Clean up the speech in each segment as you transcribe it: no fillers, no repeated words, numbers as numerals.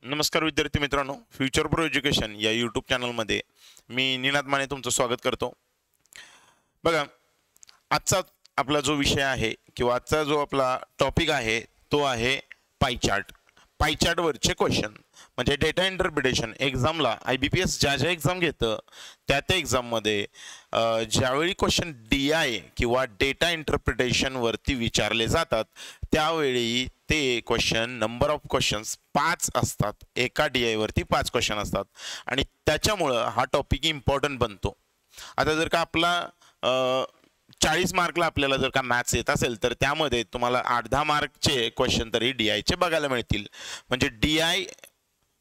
नमस्कार विद्यार्थी मित्रांनो, फ्युचर प्रो एज्युकेशन या यूट्यूब चॅनलमध्ये मी निनाद माने तुमचं स्वागत करतो. बघा, आजचा आपला जो विषय आहे किंवा आजचा जो आपला टॉपिक आहे तो आहे पाई चार्ट. पाई चार्टवरचे क्वेश्चन म्हणजे डेटा इंटरप्रिटेशन. एक्झामला IBPS ज्या एक्झाम घेतं त्या एक्झाममध्ये ज्यावेळी क्वेश्चन DI किंवा डेटा इंटरप्रिटेशनवरती विचारले जातात त्यावेळी ते क्वेश्चन नंबर ऑफ क्वेश्चन्स 5 असतात. एका DI वरती 5 क्वेश्चन असतात आणि त्याच्यामुळं हा टॉपिक इम्पॉर्टंट बनतो. आता जर का आपला 40 मार्कला आपल्याला जर का मॅथ्स येत असेल तर त्यामध्ये तुम्हाला 8-10 मार्कचे क्वेश्चन तरी DIचे बघायला मिळतील. म्हणजे DI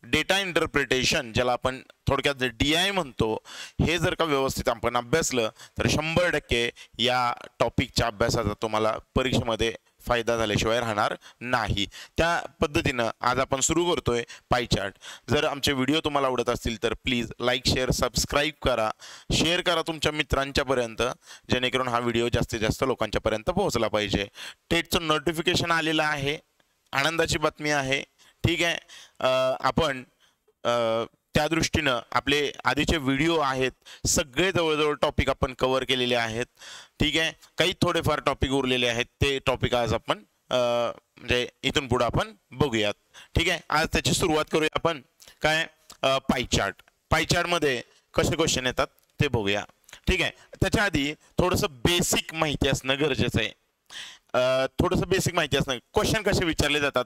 डेटा इंटरप्रिटेशन ज्याला आपण थोडक्यात DI म्हणतो, हे जर का व्यवस्थित आपण अभ्यासलं तर 100% या टॉपिकच्या अभ्यासाचा तुम्हाला परीक्षेमध्ये फायदा झाल्याशिवाय राहणार नाही. त्या पद्धतीनं आज आपण सुरू करतोय पाई चार्ट. जर आमचे व्हिडिओ तुम्हाला आवडत असतील तर प्लीज लाईक, शेअर, सबस्क्राईब करा, शेअर करा तुमच्या मित्रांच्यापर्यंत, जेणेकरून हा व्हिडिओ जास्तीत जास्त लोकांच्यापर्यंत पोहोचला पाहिजे. टेटचं नोटिफिकेशन आलेलं आहे, आनंदाची बातमी आहे. ठीक आहे, आपण त्या दृष्टीनं आपले आधीचे व्हिडिओ आहेत सगळे जवळजवळ टॉपिक आपण कव्हर केलेले आहेत. ठीक आहे, काही थोडेफार टॉपिक उरलेले आहेत, ते टॉपिक आज आपण म्हणजे इथून पुढे आपण बघूयात. ठीक आहे, आज त्याची सुरुवात करूया आपण. काय पाई चार्ट. पाई चार्टमध्ये कसे क्वेश्चन येतात ते बघूया. ठीक आहे, त्याच्या आधी थोडंसं बेसिक माहिती असणं गरजेचं आहे. थोडंसं बेसिक माहिती असणं. क्वेश्चन कसे विचारले जातात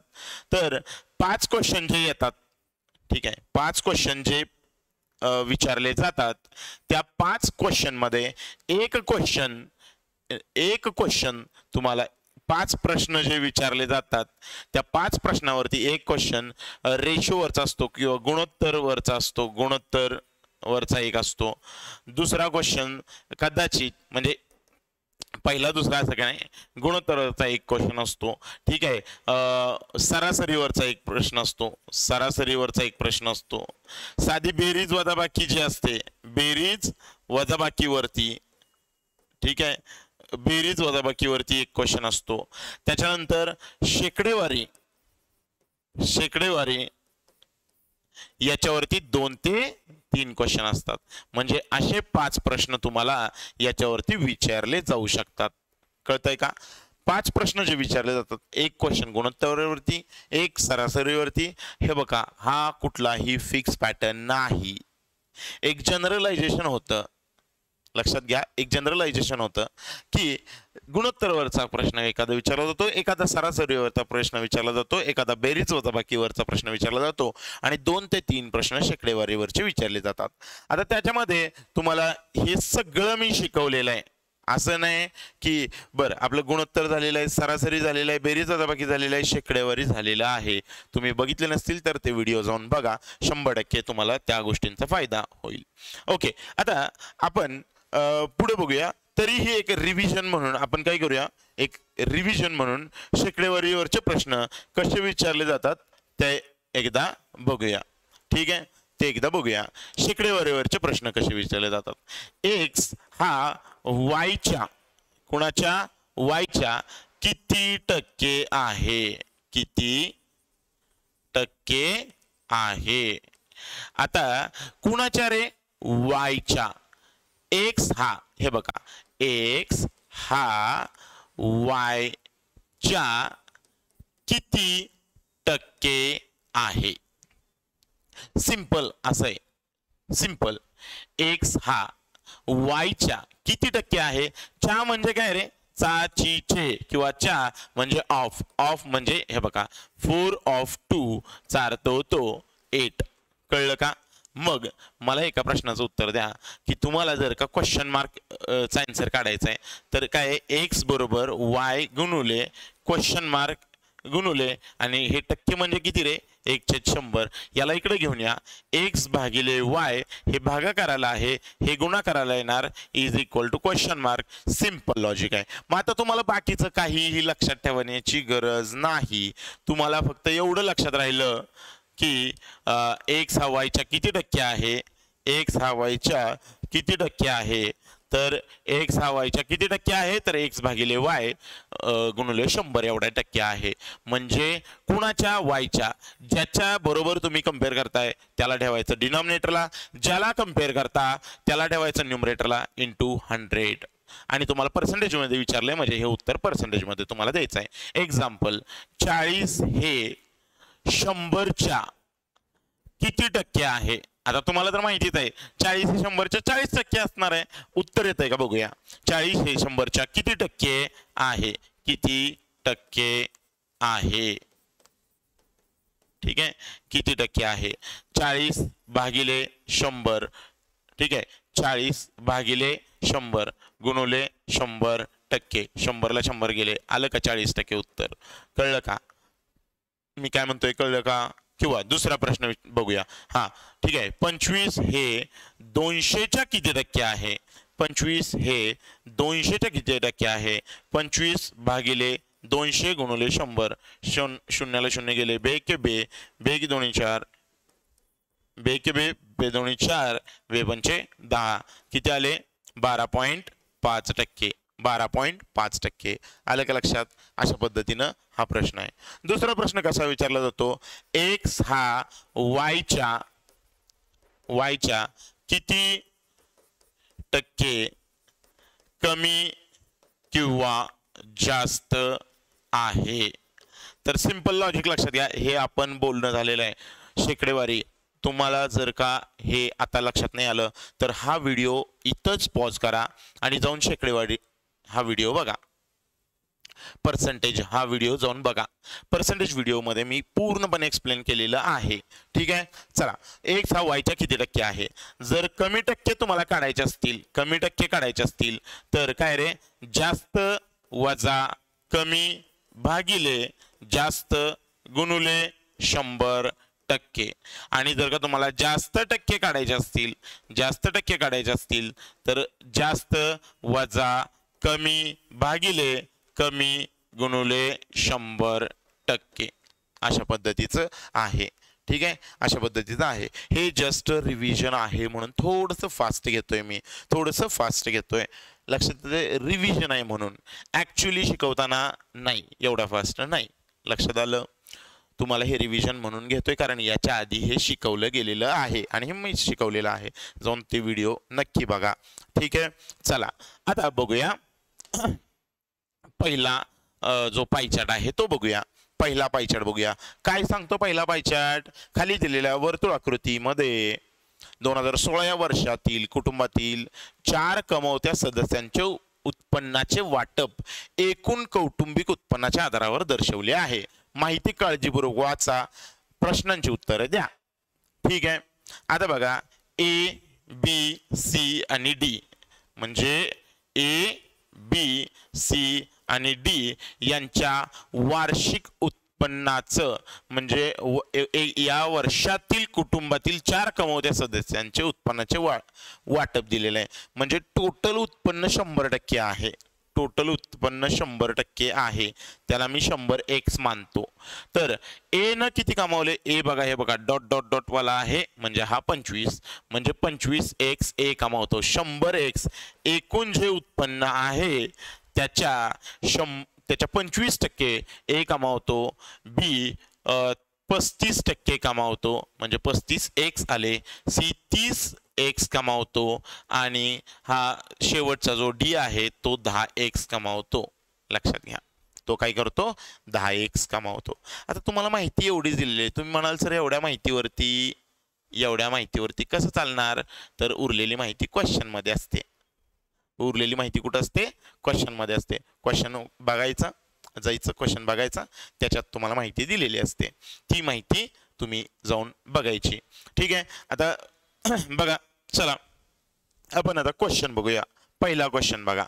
तर 5 क्वेश्चन जे येतात, ठीक आहे, 5 क्वेश्चन जे विचारले जातात त्या 5 क्वेश्चन मध्ये एक क्वेश्चन तुम्हाला 5 प्रश्न जे विचारले जातात त्या 5 प्रश्नावरती एक क्वेश्चन रेशोवरचा असतो किंवा गुणोत्तरवरचा असतो, गुणोत्तरवरचा एक असतो. दुसरा क्वेश्चन कदाचित म्हणजे पहिला दुसरा असं काय नाही, गुणोत्तराचा एक क्वेश्चन असतो. ठीक आहे, सरासरीवरचा एक प्रश्न असतो, सरासरीवरचा एक प्रश्न असतो. साधी बेरीज वजाबाकी जी असते, बेरीज वजाबाकीवरती, ठीक आहे, बेरीज वजाबाकीवरती एक क्वेश्चन असतो. त्याच्यानंतर शेकडेवारी याच्यावरती 2 ते 3 क्वेश्चन असतात. म्हणजे असे 5 प्रश्न तुम्हाला याच्यावरती विचारले जाऊ शकतात. कळतंय का? 5 प्रश्न जे विचारले जातात, एक क्वेश्चन गुणोत्तरावरती, एक सरासरीवरती. हे बघा, हा कुठलाही फिक्स पॅटर्न नाही, एक जनरलायझेशन होतं. लक्षात घ्या, एक जनरलायझेशन होतं की गुणोत्तरवरचा प्रश्न एखादा विचारला जातो, एखादा सरासरीवरचा प्रश्न विचारला जातो, एखादा बेरीज वजाबाकीवरचा प्रश्न विचारला जातो आणि 2 ते 3 प्रश्न शेकडेवारीवरचे विचारले जातात. आता त्याच्यामध्ये तुम्हाला हे सगळं मी शिकवलेलं आहे. असं नाही की बरं आपलं गुणोत्तर झालेलं आहे, सरासरी झालेलं आहे, बेरीज वजाबाकी झालेलं आहे, शेकडेवारी झालेलं आहे. तुम्ही बघितले नसतील तर ते व्हिडिओ जाऊन बघा, 100% तुम्हाला त्या गोष्टींचा फायदा होईल. ओके, आता आपण पुढे बघूया. तरीही एक रिव्हिजन म्हणून आपण काय करूया, एक रिव्हिजन म्हणून शेकडेवारीवरचे प्रश्न कसे विचारले जातात ते एकदा बघूया. ठीक आहे, ते एकदा बघूया. शेकडेवारीवरचे प्रश्न कसे विचारले जातात. एक्स हा वायच्या, कुणाच्या, वायच्या किती टक्के आहे, किती टक्के आहे. आता कुणाच्या रे, वायच्या. एक्स हा, हे बघा, एक्स हा वायच्या किती टक्के आहे. सिंपल असं आहे, सिंपल. एक्स हा वायच्या किती टक्के आहे. चा म्हणजे काय रे, चा ची चे किंवा चा म्हणजे ऑफ, ऑफ म्हणजे हे बघा 4/2 4 तो 8. कळलं का? मग मला एका प्रश्नाचं उत्तर द्या की तुम्हाला जर का क्वेश्चन मार्कचा आन्सर काढायचा आहे तर काय, एक्स बरोबर वाय गुणुले क्वेश्चन मार्क गुणुले आणि हे टक्के म्हणजे किती रे, 1/100. याला इकडे घेऊन या. एक्स भागिले वाय हे भागाकाराला आहे, हे गुणाकाराला येणार, is equal to question mark. Simple logic आहे. मग आता तुम्हाला बाकीचं काहीही लक्षात ठेवण्याची गरज नाही. तुम्हाला फक्त एवढं लक्षात राहिलं की एक्स हा वायच्या किती टक्के आहे, एक्स हा वायच्या किती टक्के आहे. तर एक्स हा वायच्या किती टक्के आहे तर एक्स भागिले वाय गुणिले 100 एवढ्या टक्के आहे. म्हणजे कुणाच्या वायच्या ज्याच्या बरोबर तुम्ही कम्पेअर करताय त्याला ठेवायचं डिनॉमिनेटरला, ज्याला कम्पेअर करता त्याला ठेवायचं न्यूमरेटरला इंटू 100 आणि तुम्हाला पर्सेंटेजमध्ये विचारलंय म्हणजे हे उत्तर पर्सेंटेजमध्ये तुम्हाला द्यायचं आहे. एक्झाम्पल 40 हे 100च्या किती टक्के आहे. आता तुम्हाला तर माहितीच आहे 40 हे 100च्या 40% असणार आहे. उत्तर येत आहे का बघूया. 40 हे 100च्या किती टक्के आहे, किती टक्के आहे, ठीक आहे, किती टक्के आहे. 40 भागिले 100, ठीक आहे, 40 भागिले 100 गुणुले 100%, 100ला 100 गेले, आलं का 40% उत्तर. कळलं का मी काय म्हणतोय, कळलं का. किंवा दुसरा प्रश्न बघूया. हा ठीक आहे, 25 हे 200च्या किती टक्के आहे. 25 हे 200च्या किती टक्के आहे. 25 भागिले 200 गुणुले 100, शून्याला शून्य गेले, बे के बे, बे की दोन्ही 4, बे के बे, बे दोन्ही 4, बे पंचे 10, किती आले 12.5%, 12.5%. आलं का लक्षात. अशा पद्धतीनं हा प्रश्न आहे. दुसरा प्रश्न कसा विचारला जातो, एक्स हा वायच्या किती टक्के कमी किंवा जास्त आहे. तर सिंपल लॉजिक लक्षात घ्या, हे आपण बोलणं झालेलं आहे शेकडेवारी. तुम्हाला जर का हे आता लक्षात नाही आलं तर हा व्हिडिओ इथंच पॉज करा आणि जाऊन शेकडेवारी हा व्हिडिओ बघा. पर्सेंटेज हा व्हिडिओ जाऊन बघा. पर्सेंटेज व्हिडिओमध्ये मी पूर्णपणे एक्सप्लेन केलेलं आहे. ठीक आहे, चला. एक्स हा वायच्या किती टक्के आहे. जर कमी टक्के तुम्हाला काढायचे असतील, कमी टक्के काढायचे असतील तर काय रे, जास्त वजा कमी भागिले जास्त गुणुले 100%. आणि जर का तुम्हाला जास्त टक्के काढायचे असतील, जास्त टक्के काढायचे असतील तर जास्त वजा कमी भागिले कमी गुणुले 100%. अशा पद्धतीचं आहे. ठीक आहे, अशा पद्धतीचं आहे. हे जस्ट रिव्हिजन आहे म्हणून थोडंसं फास्ट घेतोय मी, थोडंसं फास्ट घेतोय. लक्षात रिव्हिजन आहे म्हणून, ॲक्च्युली शिकवताना नाही एवढा फास्ट नाही. लक्षात आलं. तुम्हाला हे रिव्हिजन म्हणून घेतोय कारण याच्या आधी हे शिकवलं गेलेलं आहे आणि हे मी शिकवलेलं आहे. जाऊन ते व्हिडिओ नक्की बघा. ठीक आहे, चला आता बघूया पहिला जो पाय चार्ट आहे तो बघूया. पहिला पाय चार्ट बघूया. काय सांगतो पहिला पाय चार्ट. खाली दिलेल्या वर्तुळाकृतीमध्ये 2016 या वर्षातील कुटुंबातील 4 कमावत्या सदस्यांचे उत्पन्नाचे वाटप एकूण कौटुंबिक उत्पन्नाच्या आधारावर दर्शवले आहे. माहिती काळजीपूर्वक वाचा, प्रश्नांची उत्तरे द्या. ठीक आहे, आता बघा ए बी सी आणि डी म्हणजे ए बी सी आणि डी यांच्या वार्षिक उत्पन्नाचं म्हणजे या वर्षातील कुटुंबातील 4 कमावत्या सदस्यांचे उत्पन्नाचे वाटप दिलेलं आहे. म्हणजे टोटल उत्पन्न 100% आहे. टोटल उत्पन्न 100% आहे, त्याला मी 100x मानतो. तर ए न किती कमावले, ए बघा, हे बघा डॉट डॉट डॉट वाला आहे म्हणजे हा 25, म्हणजे 25x ए कमावतो. 100x एकूण जे उत्पन्न आहे त्याच्या 25% ए कमावतो. बी 35% कमावतो म्हणजे 35x आले. सी 30x कमावतो आणि हा शेवटचा जो डी आहे तो 10x कमावतो. लक्षात घ्या, तो काय करतो 10x कमावतो. आता तुम्हाला माहिती एवढीच दिलेली आहे. तुम्ही म्हणाल सर एवढ्या माहितीवरती कसं चालणार, तर उरलेली माहिती क्वेश्चन मध्ये असते. उरलेली माहिती कुठं असते, क्वेश्चन मध्ये असते. क्वेश्चन बघायचा, जायचं क्वेश्चन बघायचा, त्याच्यात तुम्हाला माहिती दिलेली असते. ती माहिती तुम्ही जाऊन बघायची. ठीक आहे, आता बघा चला आपण आता क्वेश्चन बघूया. पहिला क्वेश्चन बघा.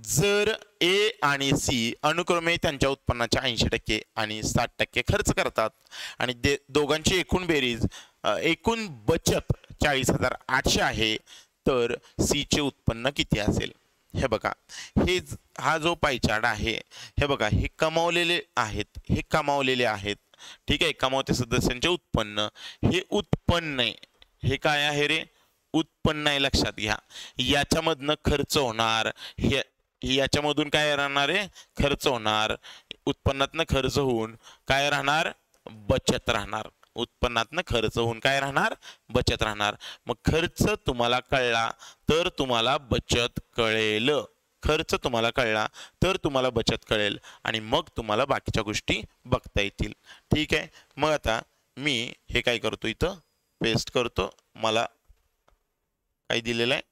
जर ए आणि सी अनुक्रमे त्यांच्या उत्पन्नाच्या 80% आणि 60% खर्च करतात आणि दोघांची एकूण बेरीज एकूण बचत 40,800 आहे तर सी चे उत्पन्न किती असेल. हे बघा, हा जो पाय चार्ट आहे हे बघा, हे कमावलेले आहेत, हे कमावलेले आहेत. ठीक आहे, कमावते सदस्यांचे उत्पन्न, हे उत्पन्न आहे. हे काय आहे रे, उत्पन्न आहे लक्षात घ्या, याच्यामधनं खर्च होणार, हे याच्यामधून काय राहणार आहे, खर्च होणार, उत्पन्नातनं खर्च होऊन काय राहणार, बचत राहणार, उत्पन्नातनं खर्च होऊन काय राहणार, बचत राहणार। मग खर्च तुम्हाला कळला तर तुम्हाला बचत कळेल, खर्च तुम्हाला कळला तर तुम्हाला बचत कळेल आणि मग तुम्हाला बाकीच्या गोष्टी बघता येतील। ठीक आहे, मग आता मी हे काय करतो, इथं पेस्ट करतो, मला काय दिलेलं आहे,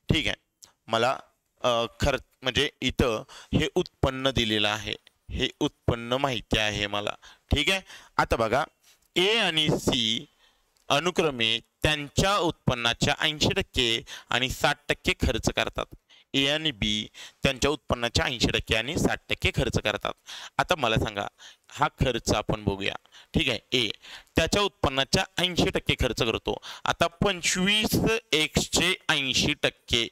ठीक आहे, मला खर्च म्हणजे इथं हे उत्पन्न दिलेलं आहे, हे उत्पन्न माहिती आहे मला। ठीक आहे, आता बघा ए आणि सी अनुक्रमे त्यांच्या उत्पन्नाच्या 80% आणि 60% खर्च करतात। ए आणि बी त्यांच्या उत्पन्नाच्या 80% आणि 60% खर्च करतात। आता मला सांगा, हा खर्च आपण बघूया। ठीक आहे, ए त्याच्या उत्पन्नाच्या 80% खर्च करतो। आता 25x चे 80%,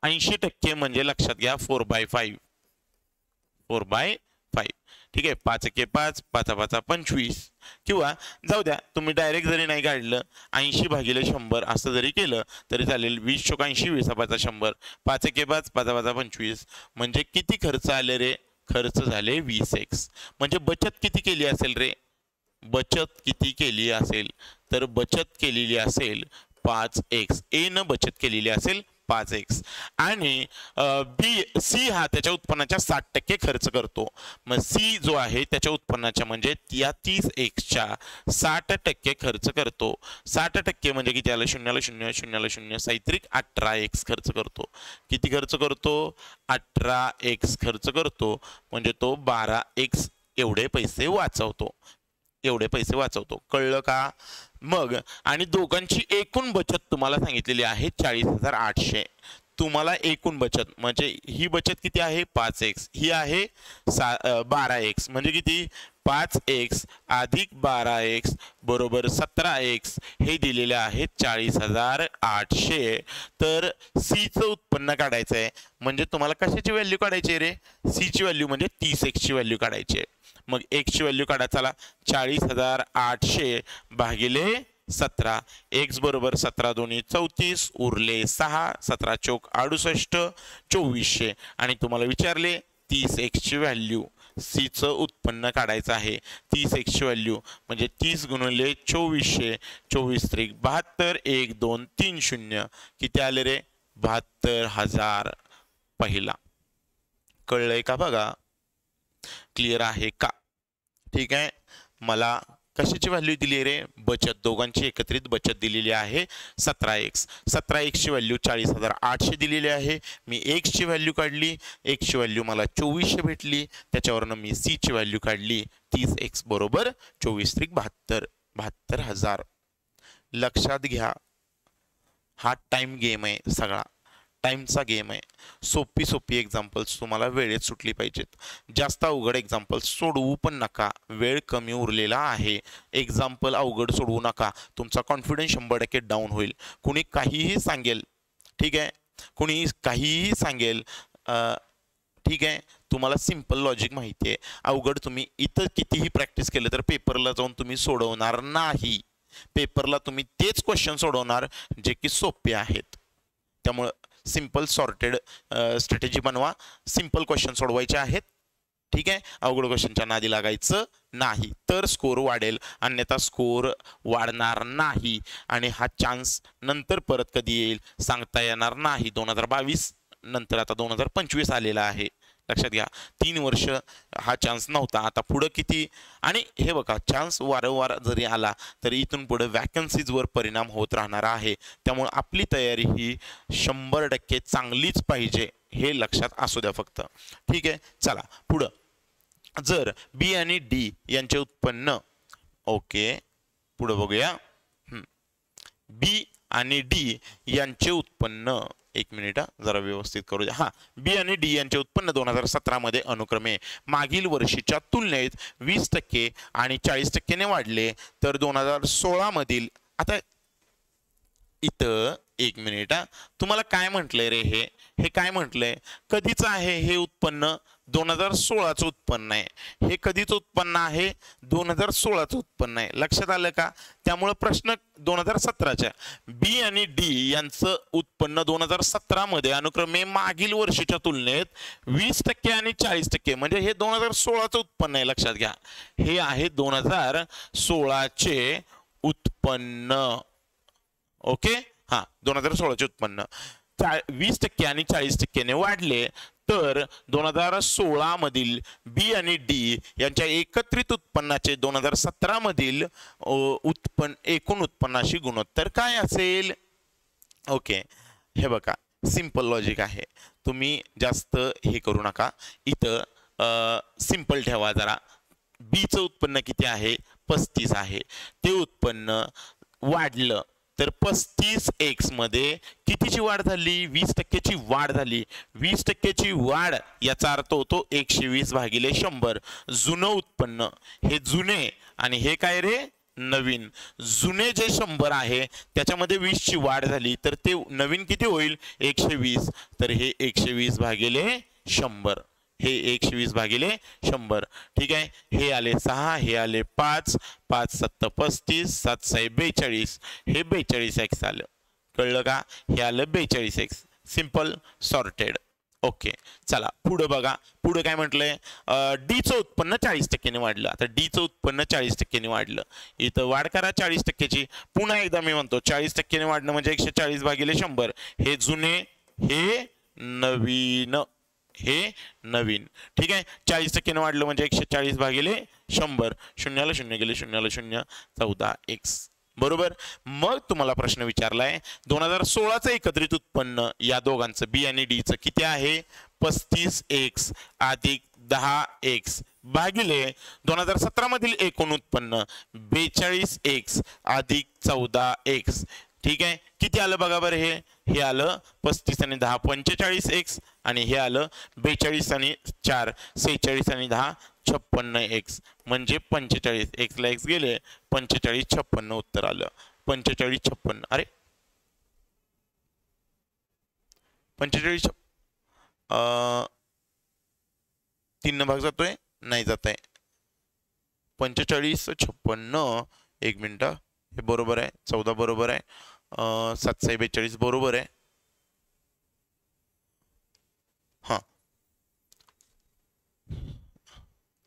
80% म्हणजे लक्षात घ्या 4/5, 4/5। ठीक आहे, 5 एके 5, 5 5 25, किंवा जाऊ द्या तुम्ही डायरेक्ट जरी नाही काढलं 80/100 असं जरी केलं तरी चालेल। 20 चोक 80, 20 5 100, 5 एके 5, 5 5 25, म्हणजे किती खर्च आले रे, खर्च झाले 20x। म्हणजे बचत किती केली असेल रे, बचत किती केली असेल, तर बचत केलेली असेल 5x, ए न बचत केलेली असेल 5x, आणि बी सी हा त्याच्या उत्पन्नाच्या 60% खर्च करतो। मग सी जो आहे त्याच्या उत्पन्नाच्या म्हणजे या 30x च्या 60% खर्च करतो। 60% म्हणजे किती आलं, 0 0 0 0 साहित्रिक 18x खर्च करतो। किती खर्च करतो, 18x खर्च करतो, म्हणजे तो 12x एवढे पैसे वाचवतो, एवढे पैसे वाचवतो। कळलं का? मग आणि दोघांची एकूण बचत तुम्हाला सांगितलेली आहे 40,800। तुम्हाला एकूण बचत म्हणजे ही बचत किती आहे 5x, ही आहे 12x, म्हणजे किती 5x अधिक 12x बरोबर 17x, हे दिलेले आहेत 40,800। तर सी चं उत्पन्न काढायचं आहे, म्हणजे तुम्हाला कशाची व्हॅल्यू काढायची रे, सी ची व्हॅल्यू म्हणजे 30x ची व्हॅल्यू काढायची आहे। मग x ची व्हॅल्यू काढा, चला 40,800 भागिले 17, x बरोबर 17 दोन्ही 34, उरले 6, 17 चौक 68, 2400, आणि तुम्हाला विचारले 30x ची व्हॅल्यू, सी चं उत्पन्न काढायचं आहे। 30x ची व्हॅल्यू म्हणजे 30 गुणिले 2400, 24 त्रिक 72, 1 2 3 0, किती आले रे 72,000 पहिला। कळलंय का बघा, क्लिअर आहे का? ठीक आहे, मला कशाची व्हॅल्यू दिली रे, बचत, दोघांची एकत्रित बचत दिलेली आहे 17x। 17x ची व्हॅल्यू 40,800 दिलेली आहे। मी x ची व्हॅल्यू काढली, x ची व्हॅल्यू मला 2400 भेटली, त्याच्यावरनं मी c ची व्हॅल्यू काढली 30x बरोबर 24 त्रिक 72, 72,000। लक्षात घ्या, हा टाइम गेम आहे, सगळा टाइमचा गेम आहे। सोपी सोपी एक्झाम्पल्स तुम्हाला वेळेत सुटली पाहिजेत, जास्त अवघड एक्झाम्पल्स सोडवू पण नका, वेळ कमी उरलेला आहे, एक्झाम्पल अवघड सोडवू नका, तुमचा कॉन्फिडन्स 100% डाऊन होईल। कुणी काहीही सांगेल, ठीक आहे, कुणी काहीही सांगेल, ठीक आहे, तुम्हाला सिंपल लॉजिक माहिती आहे, अवघड तुम्ही इथं कितीही प्रॅक्टिस केलं तर पेपरला जाऊन तुम्ही सोडवणार नाही, पेपरला तुम्ही तेच क्वेश्चन सोडवणार जे की सोपे आहेत। त्यामुळे सिंपल सॉर्टेड स्ट्रॅटेजी बनवा, सिंपल क्वेश्चन सोडवायचे आहेत, ठीक आहे, अवघड क्वेश्चनच्या नादी लागायचं नाही, तर स्कोर वाढेल, अन्यथा स्कोर वाढणार नाही, आणि हा चान्स नंतर परत कधी येईल सांगता येणार नाही। 2022 नंतर आता 2025 आलेला आहे, लक्षात घ्या, 3 वर्ष हा चान्स नव्हता, आता पुढं किती, आणि हे बघा चान्स वारंवार जरी आला तरी इथून पुढे वॅकन्सीजवर परिणाम होत राहणार आहे। त्यामुळे आपली तयारी ही 100% चांगलीच पाहिजे, हे लक्षात असू द्या फक्त। ठीक आहे, चला पुढं, जर बी आणि डी यांचे उत्पन्न, ओके पुढं बघूया, बी आणि डी यांचे उत्पन्न, एक मिनिट जरा व्यवस्थित करू द्या, बी आणि डी यांचे उत्पन्न 2017 मध्ये अनुक्रमे मागील वर्षीच्या तुलनेत 20% आणि 40% ने वाढले, तर 2016 मधील, आता इथं एक मिनिट, तुम्हाला काय म्हटलंय रे, हे हे काय म्हटलंय, कधीचं आहे हे उत्पन्न, 2016चं उत्पन्न आहे. हे कधीचं उत्पन्न आहे, 2016चं उत्पन्न आहे. लक्षात आलं का? त्यामुळे प्रश्न 2017च्या बी आणि डी यांचं उत्पन्न 2017 मध्ये अनुक्रमे मागील वर्षीच्या तुलनेत 20% आणि 40%, म्हणजे हे 2016चं उत्पन्न आहे. लक्षात घ्या, हे आहे 2016चे उत्पन्न. ओके, हा 2016चे उत्पन्न 20% आणि 40%ने वाढले, तर 2016 मधील बी आणि डी यांच्या एकत्रित उत्पन्नाचे 2017 मधील एकूण उत्पन्नाशी गुणोत्तर काय असेल? ओके, हे बघा सिंपल लॉजिक आहे, तुम्ही जास्त हे करू नका. इथं सिंपल ठेवा जरा. बीचं उत्पन्न किती आहे? 35 आहे. ते उत्पन्न वाढलं तर 35x मध्ये कितीची वाढ झाली? 20%ची वाढ झाली. 20%ची वाढ याचा अर्थ होतो 120 भागिले 100. जुनं उत्पन्न हे जुने आणि हे काय रे? नवीन. जुने जे 100 आहे त्याच्यामध्ये 20ची वाढ झाली तर ते नवीन किती होईल? 120. तर हे 120 भागिले 100, हे 120 भागिले 100. ठीक आहे, हे आले 6, हे आले 5, 5 7 35, 7 6 42, हे 42x आलं. कळलं का? हे आलं 42x. Simple sorted. ओके, चला पुढे बघा. पुढे काय म्हटलंय? डीचं उत्पन्न 40%ने वाढलं. आता डीचं उत्पन्न 40%ने वाढलं. इथं वाढ करा 40%ची. पुन्हा एकदा मी म्हणतो 40%ने वाढणं म्हणजे 140 भागिले 100. हे जुने, हे नवीन, हे नवीन. ठीक आहे, 40%ने वाढलं म्हणजे 140 भागिले 100. शून्याला शून्य गेले, शून्याला शून्य, 14x. बरोबर. मग तुम्हाला प्रश्न विचारलाय 2016चं एकत्रित उत्पन्न या दोघांचं बी आणि डीचं किती आहे? 35x अधिक 10x भागिले 2017 मधील एकूण उत्पन्न 42x अधिक 14x. ठीक आहे, किती आलं बघा बरं? हे आलं 35 आणि 10 45x, आणि हे आलं 42 आणि 4 46 आणि 10 56x, म्हणजे 45. x ला x गेले, 45 56 उत्तर आलं. 45 56. अरे 45 3 भाग जातोय? नाही जात आहे. 45 56. एक मिनिट, हे बरोबर आहे. 14 बरोबर आहे. 7 6 42 बरोबर आहे. हा,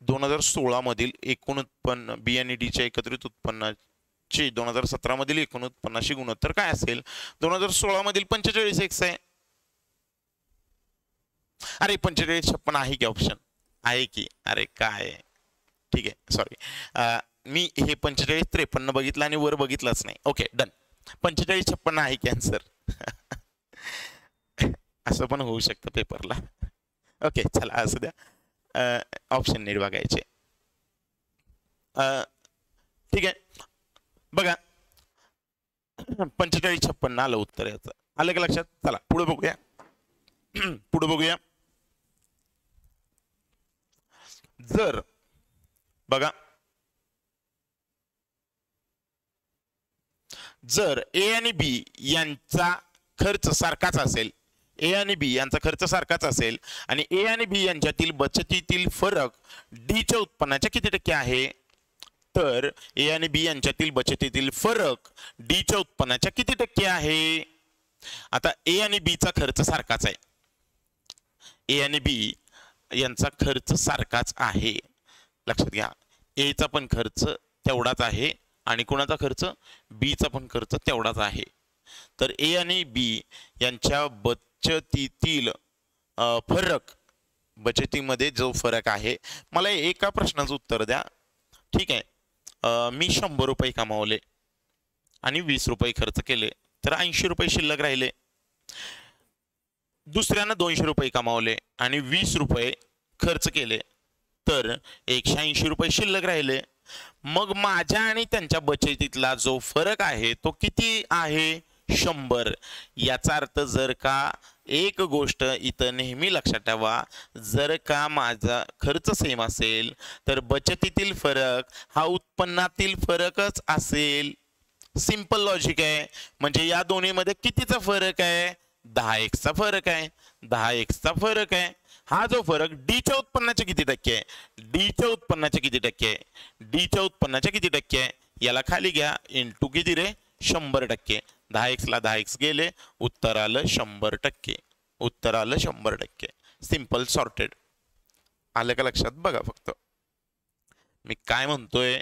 2016 मधील एकूण उत्पन्न बी आणि डी च्या एकत्रित उत्पन्नाचे 2017 मधील एकूण उत्पन्नाशी गुणोत्तर काय असेल? 2016 मधील 45x आहे. अरे 45 56 आहे की ऑप्शन? आहे की? अरे काय, ठीक आहे, सॉरी. मी हे 45 53 बघितलं आणि वर बघितलंच नाही. Okay, done. 45 56 आहे की आन्सर. असं पण होऊ शकतं पेपरला. ओके, चला असू द्या. ऑप्शन नीट बघायचे. ठीक आहे, बघा 45 56 आलं उत्तर याचं. आलं का लक्षात? चला पुढे बघूया. पुढे बघूया. जर बघा, जर ए आणि बी यांचा खर्च सारखाच असेल, ए आणि बी यांचा खर्च सारखाच असेल आणि ए आणि बी यांच्यातील बचतीतील फरक डी च्या उत्पन्नाच्या किती टक्के आहे? तर ए आणि बी यांच्यातील बचतीतील फरक डी च्या उत्पन्नाच्या किती टक्के आहे? आता ए आणि बी चा खर्च सारखाच आहे. ए आणि बी यांचा खर्च सारखाच आहे. लक्षात घ्या, ए चा पण खर्च तेवढाच आहे आणि कोणाचा खर्च? बी चा पण खर्च तेवढाच आहे. तर ए आणि बी यांच्या बचतीतील फरक, बचतीमध्ये जो फरक आहे, मला एका प्रश्नाचं उत्तर द्या. ठीक आहे, मी 100 रुपये कमावले आणि 20 रुपये खर्च केले, तर 80 रुपये शिल्लक राहिले. दुसऱ्यानं 200 रुपये कमावले आणि 20 रुपये खर्च केले, तर 180 रुपये शिल्लक राहिले. मग माझ्या आणि त्यांच्या बचतीतला जो फरक आहे तो किती आहे? 100. याचा अर्थ जर का एक गोष्ट इथं नेहमी लक्षात ठेवा, जर का माझा खर्च सेम असेल तर बचतीतील फरक हा उत्पन्नातील फरकच असेल. सिंपल लॉजिक आहे. म्हणजे या दोन्हीमध्ये कितीचा फरक आहे? 10x चा फरक आहे. 10x चा फरक आहे. हा जो फरक डीच्या उत्पन्नाचे किती टक्के आहे, डीच्या उत्पन्नाचे किती टक्के आहे, डीच्या उत्पन्नाचे किती टक्के आहे, याला खाली घ्या इंटू किती रे 100%. 10x ला 10x गेले, उत्तर आलं 100%, उत्तर आलं 100%. Simple sorted. आलं का लक्षात? बघा फक्त मी काय म्हणतोय,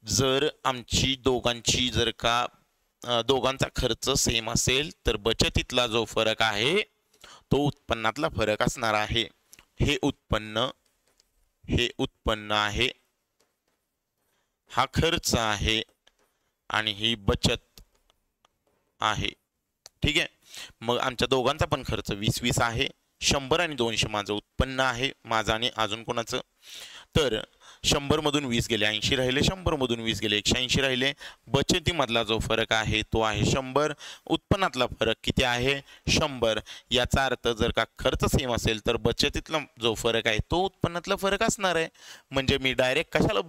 जर आमची दोघांची जर का दोघांचा खर्च सेम असेल तर बचतीतला जो फरक आहे तो उत्पन्नातला फरक असणार आहे. हे उत्पन्न आहे, हा खर्च आहे आणि ही बचत आहे. ठीक आहे. मग आमच्या दोघांचा पण खर्च 20-20 आहे. 100 आणि 200 माझं उत्पन्न आहे, माझं आणि अजून कोणाचं. तर 100 मधून 20 गेले 80 राहिले, 100 मधून 20 गेले 180 राहिले. बचतीमधला जो फरक आहे तो आहे 100, उत्पन्नातला फरक किती आहे 100. याचा अर्थ जर का खर्च सेम असेल तर बचतीतला जो फरक आहे तो उत्पन्नातला फरक असणार आहे. म्हणजे मी डायरेक्ट कशाला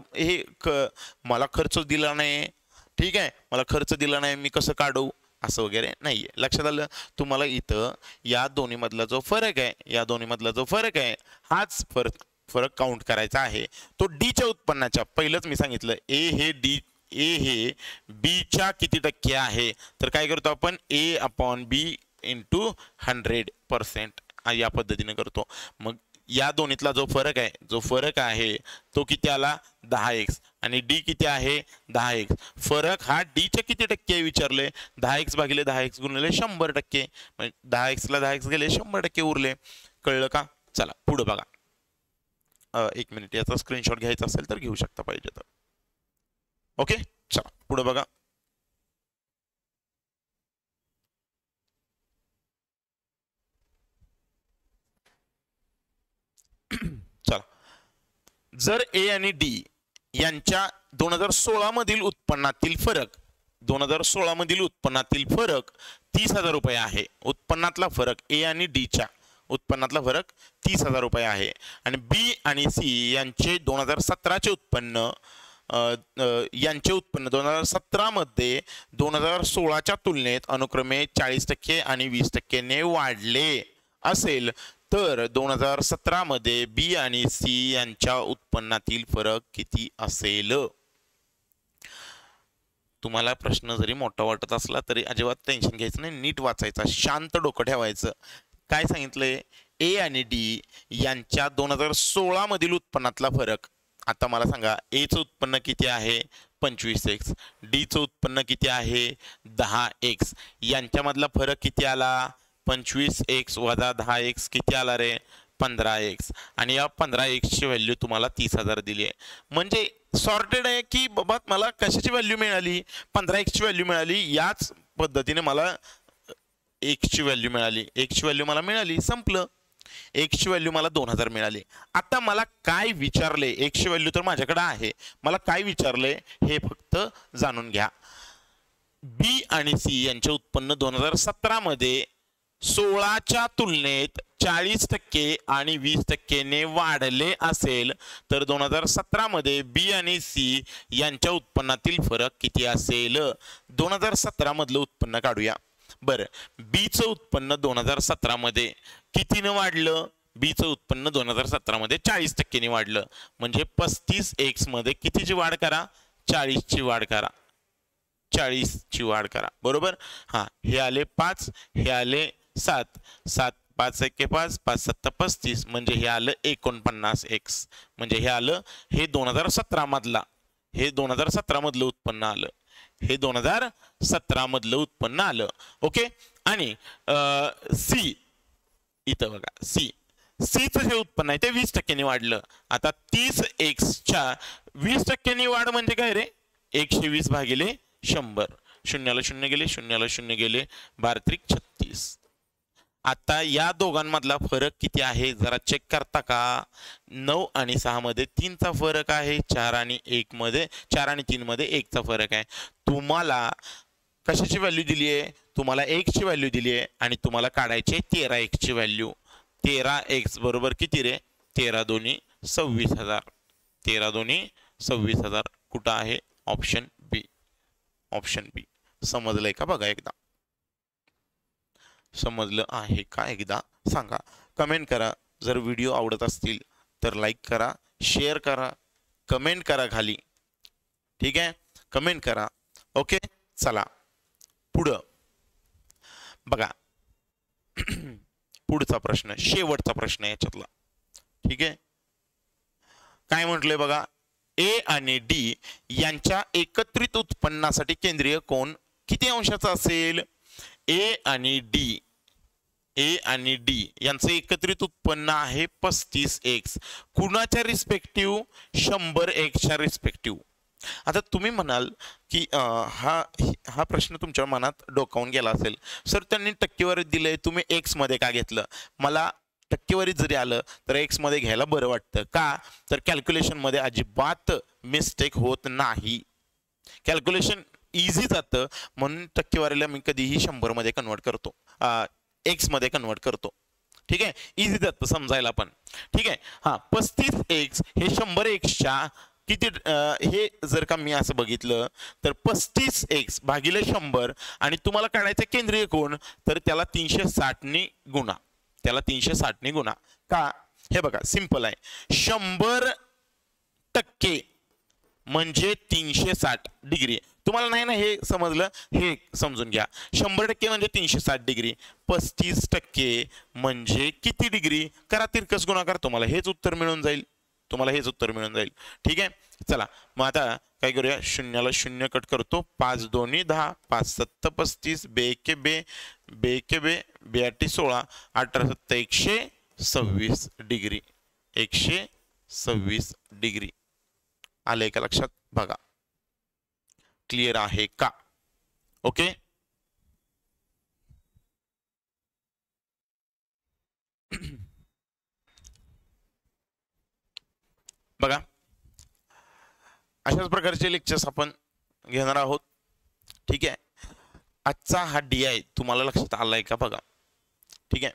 मला खर्च दिला नाही, ठीक आहे, मला खर्च दिला नाही मी कसं काढू असं वगैरे नाहीये. लक्षात आलं तुम्हाला? इथं या दोन्हीमधला जो फरक आहे, या दोन्हीमधला जो फरक आहे हाच फरक काउंट करायचा आहे. तो डीच्या उत्पन्नाच्या, पहिलंच मी सांगितलं ए हे बीच्या किती टक्के आहे, तर काय करतो आपण A/B इंटू 100% या पद्धतीने करतो. मग या दोन्हीतला जो फरक आहे तो किती आला 10x आणि डी किती आहे 10x. फरक हा डीच्या किती टक्के विचारले, 10x भागिले 10x गुणिले 100%. म्हणजे 10x ला 10x गेले 100% उरले. कळलं का? चला पुढे बघा. 1 मिनिट, याचा स्क्रीनशॉट घ्यायचा असेल तर घेऊ शकता पाहिजे तर. ओके चला पुढे बघा. चला, जर ए आणि डी यांच्या 2016 मधील उत्पन्नातील फरक 2016 मधील उत्पन्नातील फरक 30,000 रुपये आहे. उत्पन्नातला फरक ए आणि डीच्या उत्पन्नातला फरक 30,000 रुपये आहे आणि बी आणि सी यांचे 2017चे उत्पन्न 2017 मध्ये 2016च्या तुलनेत अनुक्रमे 40% आणि 20% ने वाढले असेल तर 2017 मध्ये बी आणि सी यांच्या उत्पन्नातील फरक किती असेल. तुम्हाला प्रश्न जरी मोठा वाटत असला तरी अजिबात टेन्शन घ्यायचं नाही, नीट वाचायचा, शांत डोकं ठेवायचं. काय सांगितलंय, ए आणि डी यांच्या 2016 मधील उत्पन्नातला फरक. आता मला सांगा ए चं उत्पन्न किती आहे 25x, डी चं उत्पन्न किती आहे 10x. यांच्यामधला फरक किती आला 25x वजा 10x किती आला रे 15x. आणि या 15x ची व्हॅल्यू तुम्हाला 30,000 दिली आहे. म्हणजे सॉर्टेड आहे की बाबा मला कशाची व्हॅल्यू मिळाली 15x ची व्हॅल्यू मिळाली. याच पद्धतीने मला x ची व्हॅल्यू मिळाली, x ची व्हॅल्यू मला मिळाली, संपलं. x ची व्हॅल्यू मला 2,000 मिळाली. आता मला काय विचारले, x ची व्हॅल्यू तर माझ्याकडे आहे, मला काय विचारले हे फक्त जाणून घ्या. बी आणि सी यांचे उत्पन्न 2017 मध्ये 16च्या तुलनेत 40% आणि 20% ने वाढले असेल तर 2017 मध्ये बी आणि सी यांच्या उत्पन्नातील फरक किती असेल. 2017 मधलं उत्पन्न काढूया. बरं, बीचं उत्पन्न 2017 मध्ये कितीने वाढलं, बीचं उत्पन्न 2017 मध्ये 40% ने वाढलं. म्हणजे 35x मध्ये कितीची वाढ करा 40 ची वाढ करा, 40 ची वाढ करा. बरोबर. हा, हे आले 5, हे आले 7, 7 5 1 5, 5 7 35, म्हणजे हे आलं 49x. म्हणजे हे आलं, हे 2017 मधला, हे 2017 मधलं उत्पन्न आलं, हे 2017 मधलं उत्पन्न आलं. ओके. आणि सी इथं बघा, सीचं जे उत्पन्न आहे ते 20% ने वाढलं. आता 30x च्या 20% वाढ म्हणजे काय रे 120 भागिले 100. शून्याला शून्य गेले, शून्याला शून्य गेले, 12×36. आता या दोघांमधला फरक किती आहे जरा चेक करता का. 9 आणि 6 मध्ये 3चा फरक आहे, 4 आणि 1 मध्ये 4 आणि 3 मध्ये 1चा फरक आहे. तुम्हाला कशाची व्हॅल्यू दिली आहे, तुम्हाला x ची व्हॅल्यू दिली आहे आणि तुम्हाला काढायची 13x ची व्हॅल्यू. 13x बरोबर किती रे 13 दोन्ही 26,000. 13 दोन्ही 26,000 कुठं आहे ऑप्शन बी. ऑप्शन बी. समजलंय का बघा एकदा. समजलं आहे का एकदा सांगा, कमेंट करा. जर व्हिडिओ आवडत असतील तर लाईक करा, शेअर करा, कमेंट करा खाली. ठीक आहे, कमेंट करा. ओके, चला पुढं बघा. पुढचा प्रश्न, शेवटचा प्रश्न याच्यातला. ठीक आहे, काय म्हटलंय बघा, ए आणि डी यांच्या एकत्रित उत्पन्नासाठी केंद्रीय कोन किती अंशाचा असेल? ए आणि डी यांचं एकत्रित उत्पन्न आहे 35x. कुणाच्या रिस्पेक्टिव्ह? 100x respective. आता तुम्ही म्हणाल की हा प्रश्न तुमच्या मनात डोकावून गेला असेल, सर त्यांनी टक्केवारी दिलंय, तुम्ही एक्स मध्ये का घेतलं? मला टक्केवारी जरी आलं तर एक्स मध्ये घ्यायला बरं वाटतं. का तर कॅल्क्युलेशन मध्ये अजिबात मिस्टेक होत नाही, कॅल्क्युलेशन इझी जातं, म्हणून टक्केवारीला मी कधीही 100 मध्ये कन्वर्ट करतो, एक्स मध्ये कन्वर्ट करतो. ठीक आहे, इझी जातं समजायला पण. ठीक आहे, हा 35x हे 100xच्या किती, हे जर का मी असं बघितलं तर 35x भागिले 100 आणि तुम्हाला काढायचं केंद्रीय कोन, तर त्याला 360 ने गुणा, का? हे बघा सिंपल आहे, 100% म्हणजे 360 डिग्री. तुम्हाला नाही ना हे समजलं, हे समजून घ्या. 100% म्हणजे 360 डिग्री, 35% म्हणजे किती डिग्री? करा तिरकस गुणाकार, तुम्हाला हेच उत्तर मिळून जाईल. ठीक आहे, चला मग आता काय करूया, शून्याला शून्य कट करतो, 5 दोन्ही 10, 5 7 35, बे के बे, बे के बे, 8 16, 18 7 126 डिग्री, 126 डिग्री. आलंय का लक्षात? बघा, क्लिअर आहे का? ओके, बघा अशाच प्रकारचे लेक्चर्स आपण घेणार आहोत. ठीक आहे, आजचा हा DI तुम्हाला लक्षात आलाय का? बघा, ठीक आहे,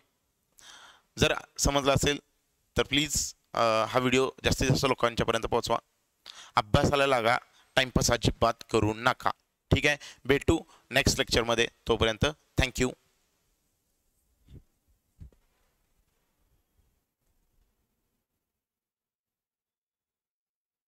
जर समजला असेल तर प्लीज हा व्हिडिओ जास्तीत जास्त लोकांच्यापर्यंत पोहोचवा. अभ्यासाला लागा, टाइमपास अजिबात करू नका. ठीक आहे, भेटू नेक्स्ट लेक्चरमध्ये, तोपर्यंत थँक्यू.